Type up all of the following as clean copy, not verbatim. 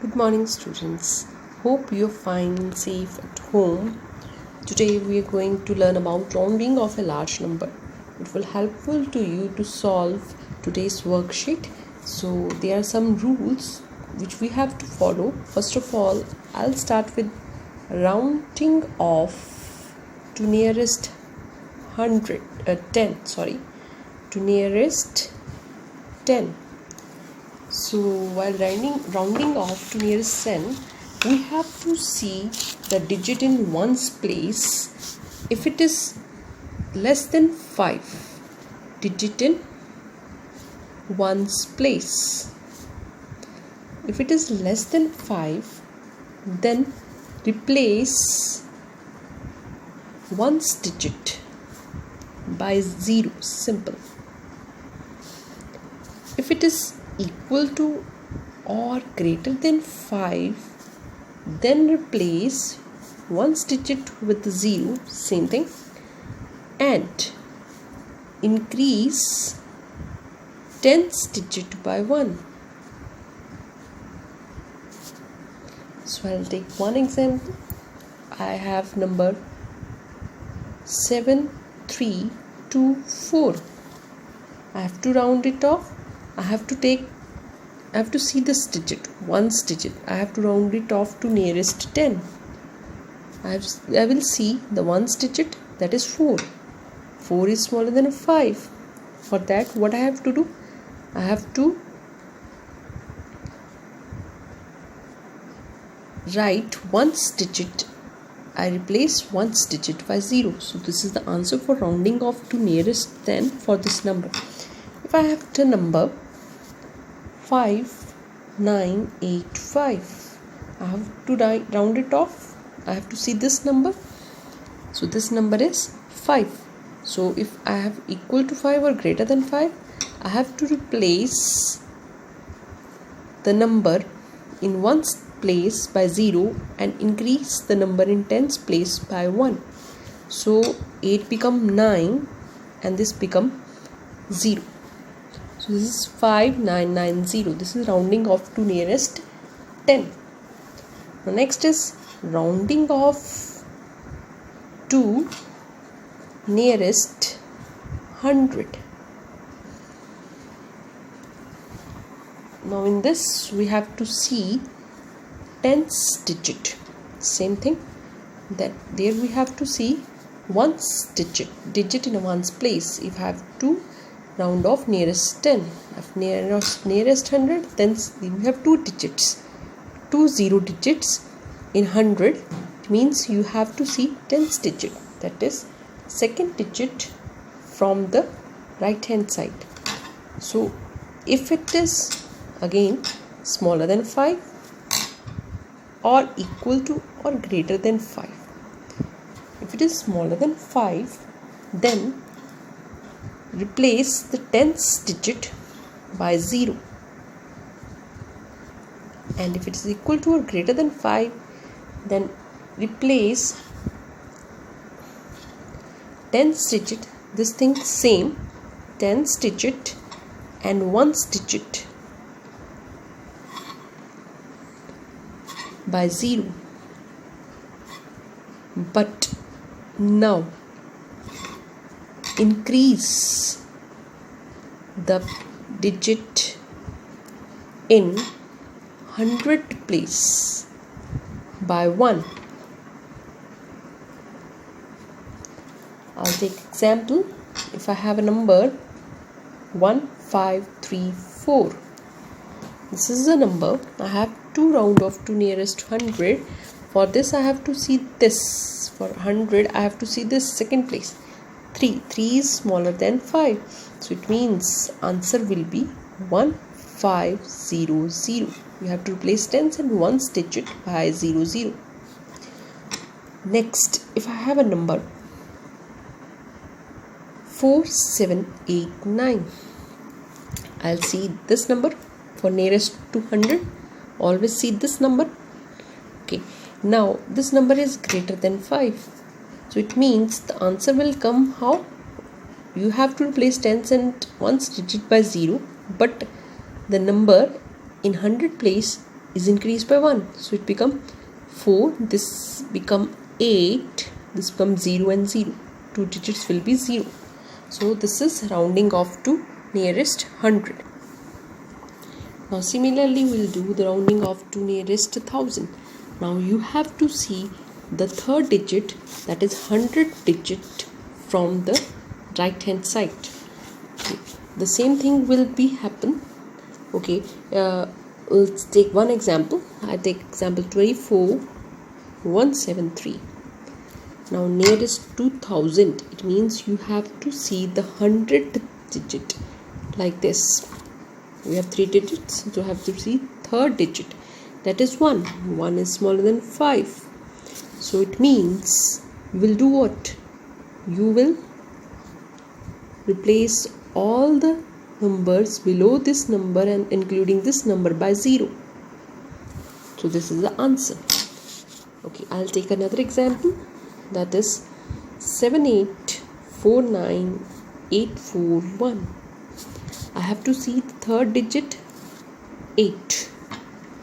Good morning, students. Hope you're fine and safe at home. Today we are going to learn about rounding of a large number. It will helpful to you to solve today's worksheet. So there are some rules which we have to follow. First of all, I'll start with rounding off to nearest 10. To nearest 10. So while rounding off to nearest 10, we have to see the digit in ones place. If it is less than 5, digit in ones place. If it is less than 5, then replace ones digit by 0. Simple. If it is equal to or greater than 5, then replace ones digit with 0, same thing, and increase tens digit by 1. So I'll take one example. I have number 7324. I have to round it off. I have to see this digit, ones digit. I have to round it off to nearest 10. I will see the ones digit, that is 4. 4 is smaller than 5. For that, what I have to do? I have to write ones digit. I replace ones digit by 0. So this is the answer for rounding off to nearest 10 for this number. If I have the number 5985, I have to round it off. I have to see this number. So this number is 5. So if I have equal to 5 or greater than 5, I have to replace the number in ones place by 0 and increase the number in tens place by 1. So 8 become 9 and this become 0. So this is 5990. This is rounding off to nearest 10. Now next is rounding off to nearest 100. Now in this we have to see tens digit. Same thing. That there we have to see ones digit in a ones place. If I have to round off nearest 10, if nearest 100, then we have 2 digits, 2 0 digits in 100. It means you have to see tens digit, that is second digit from the right hand side. So if it is again smaller than 5 or equal to or greater than 5, if it is smaller than 5, then replace the tens digit by 0, and if it is equal to or greater than 5, then replace tens digit, this thing same, tens digit and ones digit by 0. But now increase the digit in 100 place by 1. I'll take example. If I have a number 1534, this is the number. I have to round off to nearest 100. For this I have to see this. For 100 I have to see this second place. 3 is smaller than 5. So it means answer will be 1500. You have to replace tens and ones digit by 00. Next, if I have a number 4789, I'll see this number for nearest to 100. Always see this number. Okay. Now this number is greater than 5. So it means the answer will come how? You have to replace tens and ones digit by 0, but the number in 100 place is increased by 1. So it become 4, this become 8, this becomes 0 and 0. 2 digits will be 0. So this is rounding off to nearest 100. Now similarly we'll do the rounding off to nearest 1000. Now you have to see the third digit, that is 100 digit, from the right hand side. Okay. The same thing will be happen. Okay, let's take one example. I take example 24173. Now nearest 2000, it means you have to see the 100th digit like this. We have 3 digits, so you have to see third digit, that is 1. 1 is smaller than 5. So it means you will do what? You will replace all the numbers below this number and including this number by 0. So this is the answer. Okay, I'll take another example, that is 7849841. I have to see the third digit, 8.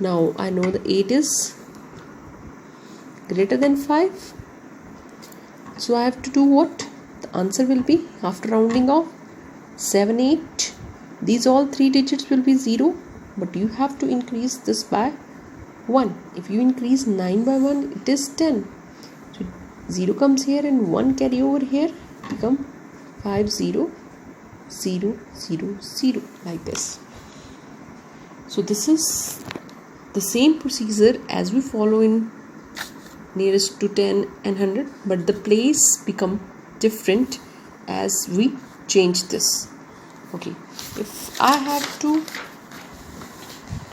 Now I know the 8 is greater than 5. So I have to do what? The answer will be, after rounding off, 7, 8. These all 3 digits will be 0, but you have to increase this by 1. If you increase 9 by 1, it is 10. So 0 comes here and 1 carry over here, become 5, 0, 0, 0, 0, like this. So this is the same procedure as we follow in nearest to 10 and 100, but the place become different as we change this. Okay, if I have to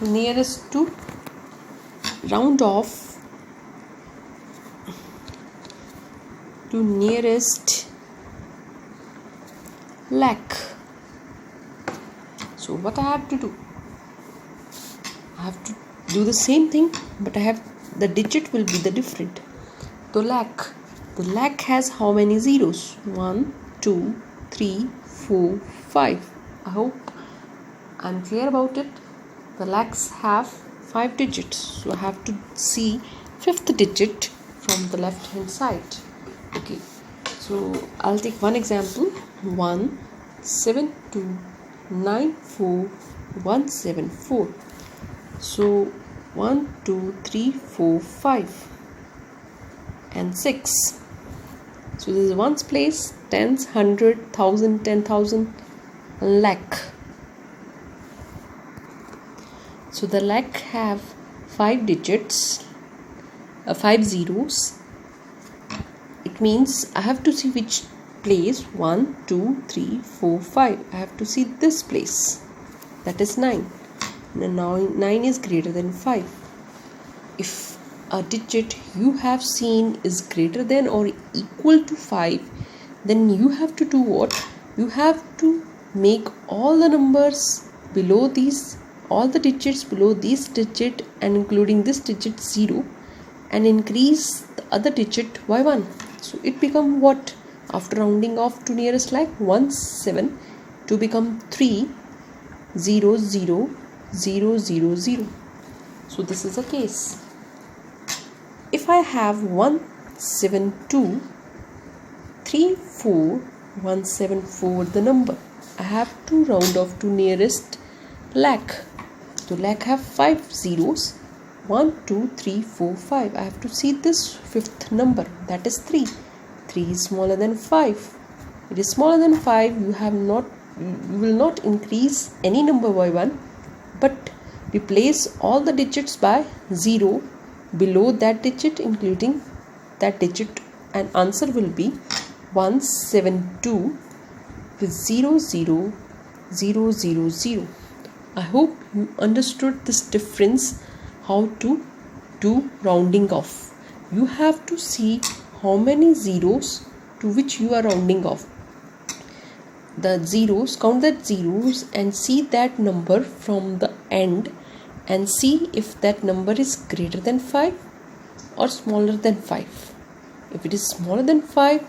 nearest to round off to nearest lakh, so what I have to do? I have to do the same thing, but the digit will be the different. The lakh has how many zeros? 1, 2, 3, 4, 5. I hope I'm clear about it. The lakhs have 5 digits, so I have to see 5th digit from the left hand side. Okay, so I'll take one example, 172947174. So 1, 2, 3, 4, 5 and 6. So this is ones place, tens, 100, 1000, 10,000, lakh. So the lakh have 5 digits, 5 zeros. It means I have to see which place. 1, 2, 3, 4, 5. I have to see this place, that is 9. Now 9 is greater than 5. If a digit you have seen is greater than or equal to 5, then you have to do what? You have to make all the numbers below these, all the digits below this digit and including this digit 0, and increase the other digit by 1. So it become what? After rounding off to nearest like 1, 7 to become 3, 0, 0, 0, 0, 0. So this is a case. If I have 17234 the number, I have to round off to nearest lakh. So lakh have 5 zeros. 1, 2, 3, 4, 5. I have to see this 5th number, that is 3. 3 is smaller than 5. It is smaller than 5. You will not increase any number by 1, but replace all the digits by 0 below that digit including that digit, and answer will be 172 with 0, 0, 0, 0, 0. I hope you understood this difference, how to do rounding off. You have to see how many zeros to which you are rounding off. The zeros, count that zeros and see that number from the end and see if that number is greater than 5 or smaller than 5. If it is smaller than 5, you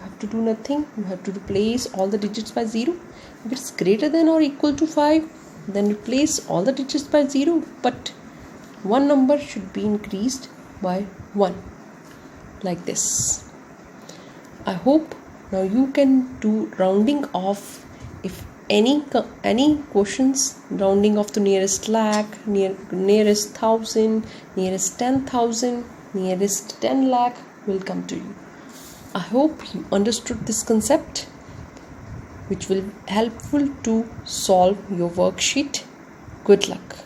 have to do nothing. You have to replace all the digits by 0. If it's greater than or equal to 5, then replace all the digits by 0, but one number should be increased by 1, like this. I hope now you can do rounding off. If any questions, rounding off to nearest lakh, nearest 1000, nearest 10,000, nearest 10 lakh will come to you. I hope you understood this concept, which will be helpful to solve your worksheet. Good luck.